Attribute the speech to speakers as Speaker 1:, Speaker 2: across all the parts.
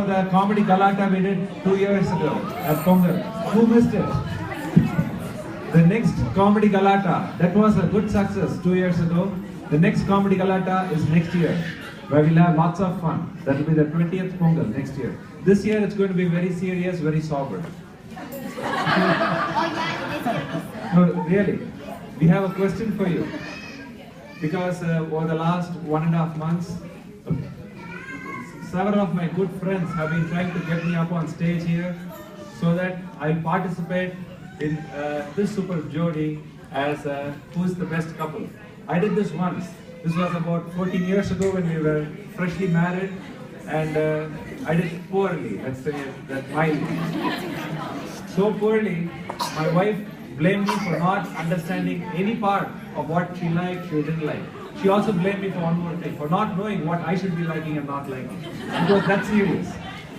Speaker 1: the comedy galata we did 2 years ago at Pongal? Who missed it? The next comedy galata, that was a good success 2 years ago. The next comedy galata is next year, where we'll have lots of fun. That will be the 20th Pongal next year. This year it's going to be very serious, very sober. No, really. We have a question for you. Because over the last 1.5 months, several of my good friends have been trying to get me up on stage here so that I'll participate in this SuperJodi as who's the best couple. I did this once. This was about 14 years ago when we were freshly married, and I did it poorly, let's say that mildly. So poorly, my wife blamed me for not understanding any part of what she liked, she didn't like. She also blamed me for one more thing, for not knowing what I should be liking and not liking. It was that serious.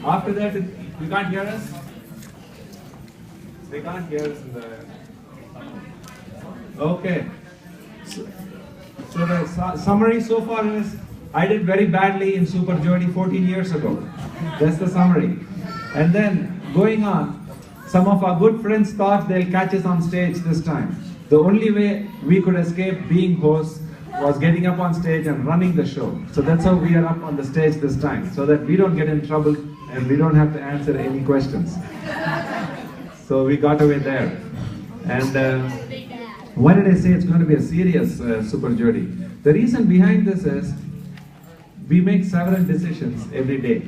Speaker 1: After that, you can't hear us? They can't hear us in the... Okay. So the summary so far is, I did very badly in SuperJodi 14 years ago. That's the summary. And then, going on, some of our good friends thought they'll catch us on stage this time. The only way we could escape being hosts was getting up on stage and running the show. So that's how we are up on the stage this time, so that we don't get in trouble and we don't have to answer any questions. So we got away there. And why did I say it's going to be a serious SuperJodi? The reason behind this is, we make several decisions every day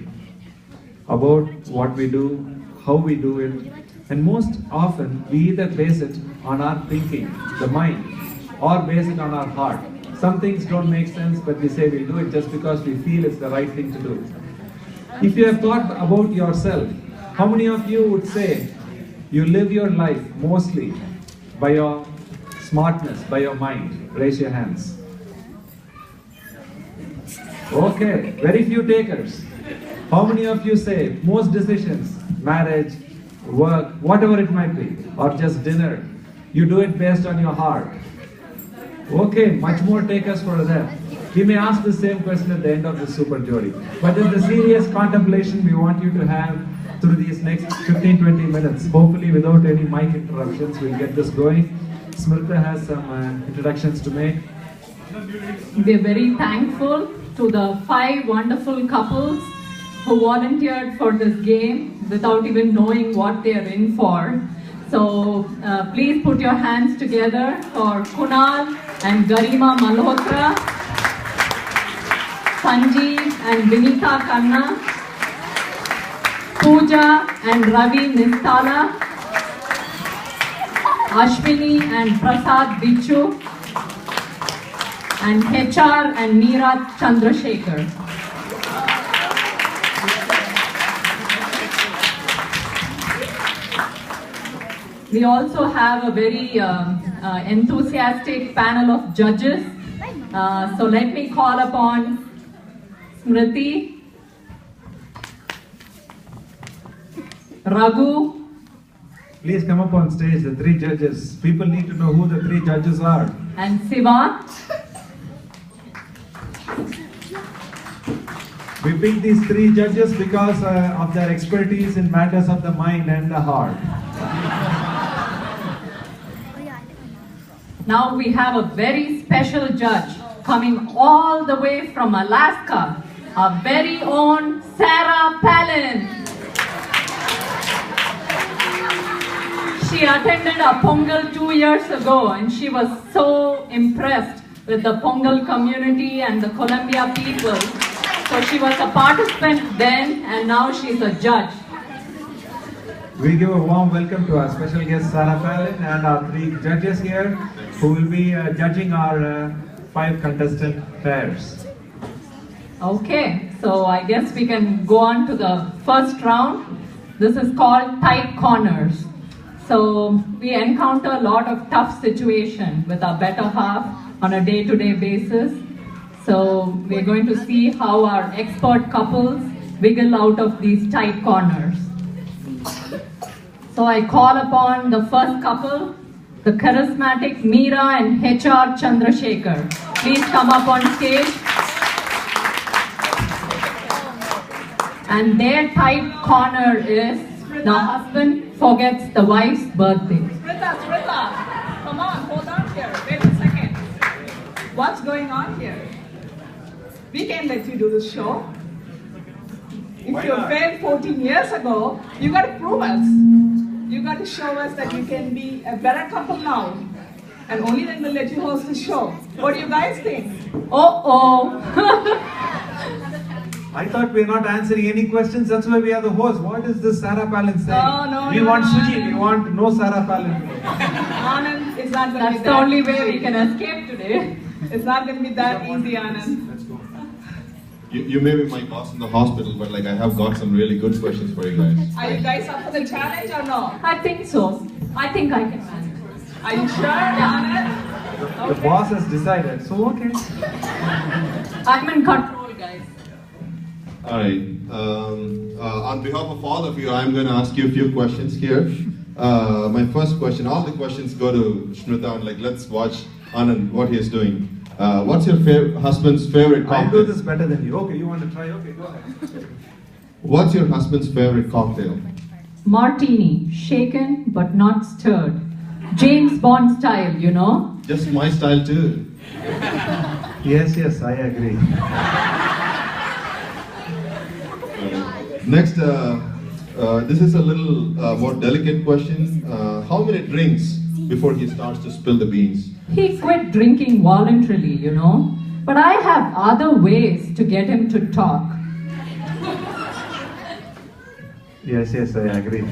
Speaker 1: about what we do, how we do it, and most often we either base it on our thinking, the mind, or base it on our heart. Some things don't make sense, but we say we'll do it just because we feel it's the right thing to do. If you have thought about yourself, how many of you would say you live your life mostly by your smartness, by your mind? Raise your hands. Okay, very few takers. How many of you say most decisions, marriage, work, whatever it might be, or just dinner, you do it based on your heart? Okay, much more takers for that. We may ask the same question at the end of the SuperJodi. But it's the serious contemplation we want you to have through these next 15-20 minutes. Hopefully without any mic interruptions, we'll get this going. Smrita has some introductions to make.
Speaker 2: We are very thankful to the 5 wonderful couples who volunteered for this game without even knowing what they are in for. So please put your hands together for Kunal and Garima Malhotra, Sanjeev and Vinita Khanna, Pooja and Ravi Nistala, Ashwini and Prasad Bichu, and HR and Meera Chandrasekhar. We also have a very enthusiastic panel of judges. So let me call upon Smruthi, Raghu.
Speaker 1: Please come up on stage, the 3 judges. People need to know who the 3 judges are.
Speaker 2: And Siva.
Speaker 1: We picked these 3 judges because of their expertise in matters of the mind and the heart.
Speaker 2: Now we have a very special judge coming all the way from Alaska, our very own Sarah Palin. She attended a Pongal 2 years ago and she was so impressed with the Pongal community and the Columbia people. So she was a participant then and now she's a judge.
Speaker 1: We give a warm welcome to our special guest Sarah Palin and our 3 judges here who will be judging our 5 contestant pairs.
Speaker 2: Okay, so I guess we can go on to the first round. This is called tight corners. So we encounter a lot of tough situations with our better half on a day-to-day basis. So we're going to see how our expert couples wiggle out of these tight corners. So I call upon the first couple, the charismatic Meera and HR Chandrasekhar. Please come up on stage. And their tight corner is the husband forgets the wife's birthday.
Speaker 3: Smrita, come on, hold on here. Wait a second. What's going on here? We can't let you do this show. If you failed 14 years ago, you got to prove us. You got to show us that you can be a better couple now. And only then we'll let you host the show. What do you guys think?
Speaker 1: I thought we're not answering any questions, that's why we are the host. What is this Sarah Palin saying?
Speaker 3: No,
Speaker 1: we want Suji, we want no Sarah Palin.
Speaker 3: Anand, it's not going to be
Speaker 2: That's the only way we can escape today.
Speaker 3: It's not going to be that easy, Anand.
Speaker 1: Let's go.
Speaker 4: You may be my boss in the hospital, but like I have got some really good questions for you guys.
Speaker 3: Are you guys up for the challenge or no?
Speaker 2: I think so. I think I can manage.
Speaker 3: Are you sure, Anand?
Speaker 1: The boss has decided, so okay.
Speaker 2: I'm in control, guys.
Speaker 4: Alright, on behalf of all of you, I'm going to ask you a few questions here. My first question, all the questions go to Smrita, and like let's watch Anand, what he is doing. What's your husband's favorite cocktail?
Speaker 1: I'll do this better than you. Okay, you want to try? Okay, go ahead.
Speaker 4: What's your husband's favorite cocktail?
Speaker 2: Martini, shaken but not stirred. James Bond style, you know?
Speaker 4: Just my style too.
Speaker 1: Yes, I agree.
Speaker 4: Next, this is a little more delicate question. How many drinks before he starts to spill the beans?
Speaker 2: He quit drinking voluntarily, you know? But I have other ways to get him to talk.
Speaker 1: Yes, I agree.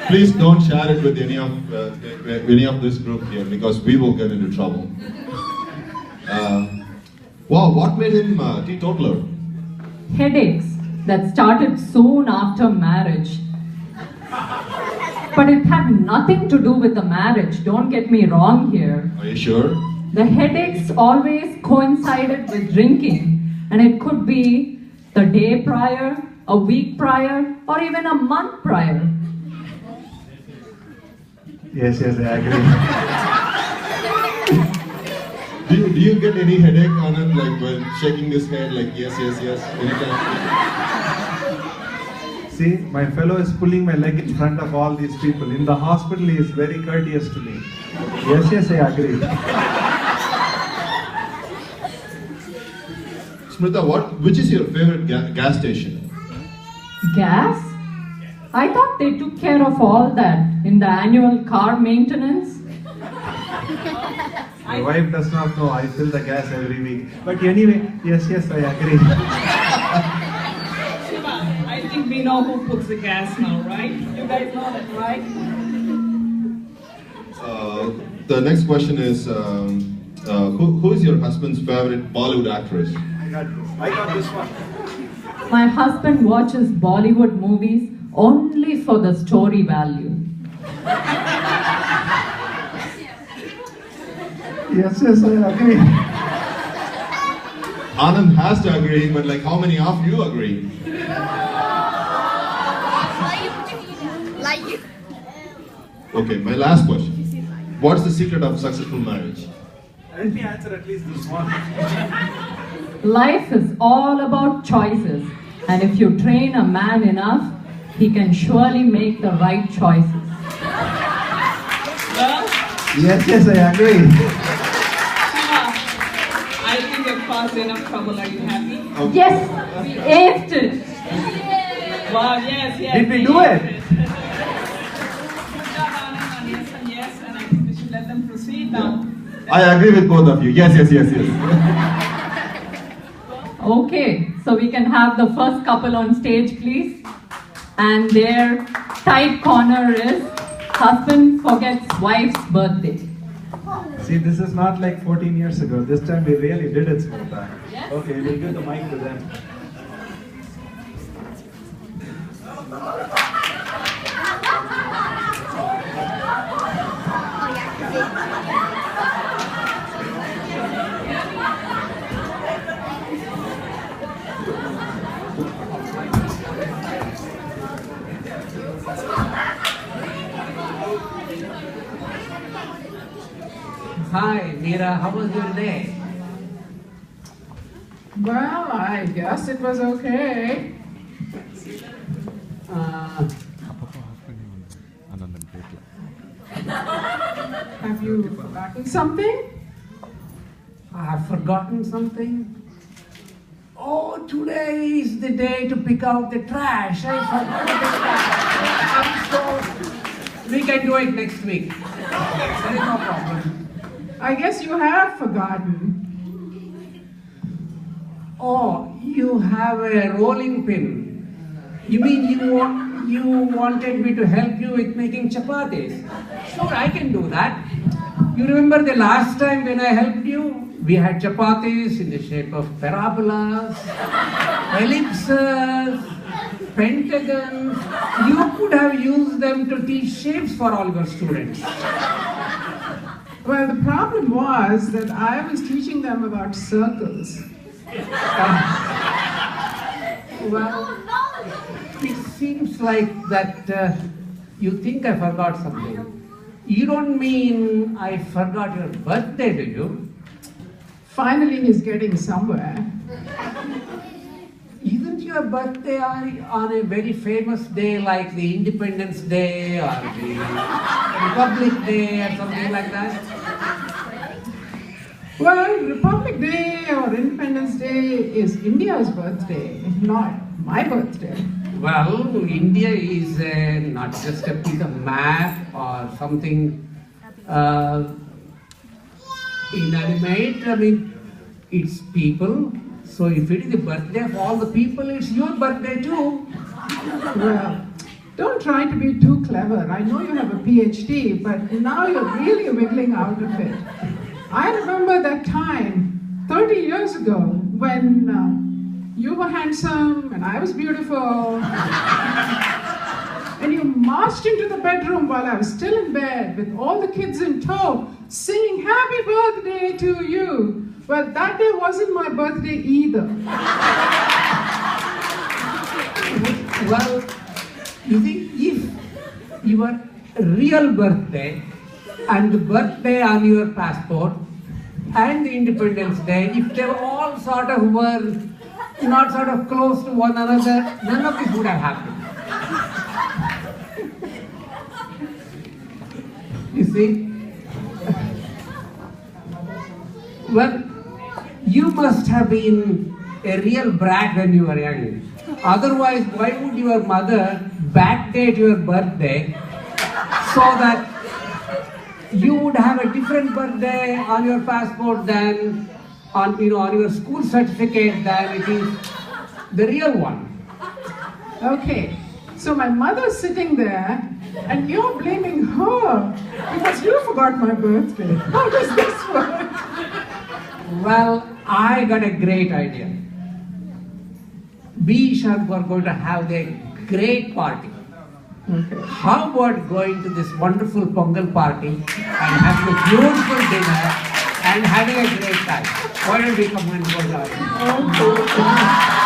Speaker 4: Please don't share it with any of this group here because we will get into trouble. Wow, what made him teetotaler?
Speaker 2: Headaches that started soon after marriage. But it had nothing to do with the marriage, don't get me wrong here.
Speaker 4: Are you sure?
Speaker 2: The headaches always coincided with drinking, and it could be the day prior, a week prior, or even a month prior.
Speaker 1: Yes, I agree.
Speaker 4: Do you get any headache on it, like when shaking his head, like yes, anytime?
Speaker 1: See, my fellow is pulling my leg in front of all these people. In the hospital, he is very courteous to me. Yes, I agree.
Speaker 4: Smrita, which is your favorite gas station?
Speaker 2: Gas? I thought they took care of all that in the annual car maintenance.
Speaker 1: My wife does not know I fill the gas every week. But anyway, yes, I agree.
Speaker 3: Shiva, I think we know who puts the gas now, right? You guys know that, right?
Speaker 4: The next question is, who is your husband's favorite Bollywood actress?
Speaker 1: I got this one.
Speaker 2: My husband watches Bollywood movies only for the story value.
Speaker 1: Yes, I agree.
Speaker 4: Anand has to agree, but like how many of you agree? Okay, my last question. What's the secret of successful marriage?
Speaker 1: Let me answer at least this one.
Speaker 2: Life is all about choices, and if you train a man enough, he can surely make the right choices.
Speaker 3: Well,
Speaker 1: Yes, I agree.
Speaker 3: Shiva, I think you've caused enough trouble. Are you happy?
Speaker 2: Yes, we aced it.
Speaker 3: Wow, yes.
Speaker 1: Did we do it?
Speaker 3: Good job, Anand, on yes and yes, and I think we should let them proceed now.
Speaker 4: I agree with both of you. Yes.
Speaker 2: Okay, so we can have the first couple on stage, please. And their tight corner is husband forgets wife's birthday.
Speaker 1: See, this is not like 14 years ago. This time we really did it, Smrita.
Speaker 2: Yes.
Speaker 1: Okay, we'll give the mic to them.
Speaker 5: Hi, Meera, how was your day? Well, I guess it was okay. Have you forgotten something?
Speaker 6: I've forgotten something. Oh, today is the day to pick out the trash. I forgot the trash. So we can do it next week. There is no problem.
Speaker 5: I guess you have forgotten.
Speaker 6: Oh, you have a rolling pin. You mean you wanted me to help you with making chapatis? Sure, I can do that. You remember the last time when I helped you? We had chapatis in the shape of parabolas, ellipses, pentagons. You could have used them to teach shapes for all your students.
Speaker 5: Well, the problem was that I was teaching them about circles.
Speaker 6: Well, it seems like that you think I forgot something. You don't mean I forgot your birthday, do you?
Speaker 5: Finally, he's getting somewhere.
Speaker 6: Isn't your birthday on a very famous day like the Independence Day or the Republic Day or something like that?
Speaker 5: Well, Republic Day or Independence Day is India's birthday, not my birthday.
Speaker 6: Well, India is not just a piece of map or something inanimate. I mean, it's people. So if it is the birthday of all the people, it's your birthday too.
Speaker 5: Well, don't try to be too clever. I know you have a PhD, but now you're really wiggling out of it. I remember that time, 30 years ago, when you were handsome and I was beautiful. And you marched into the bedroom while I was still in bed with all the kids in tow, singing happy birthday to you. Well, that day wasn't my birthday either.
Speaker 6: Well, you see, if your real birthday and the birthday on your passport and the Independence Day, if they were all were not sort of close to one another, none of this would have happened. You see? Well, you must have been a real brat when you were young. Otherwise, why would your mother backdate your birthday so that you would have a different birthday on your passport than on your school certificate than it is the real one?
Speaker 5: Okay, so my mother's sitting there and you're blaming her because you forgot my birthday. How does this work?
Speaker 6: Well, I got a great idea. We are going to have a great party.
Speaker 5: Okay.
Speaker 6: How about going to this wonderful Pongal party and having a beautiful dinner and having a great time? Why don't we come and go down?
Speaker 5: Okay.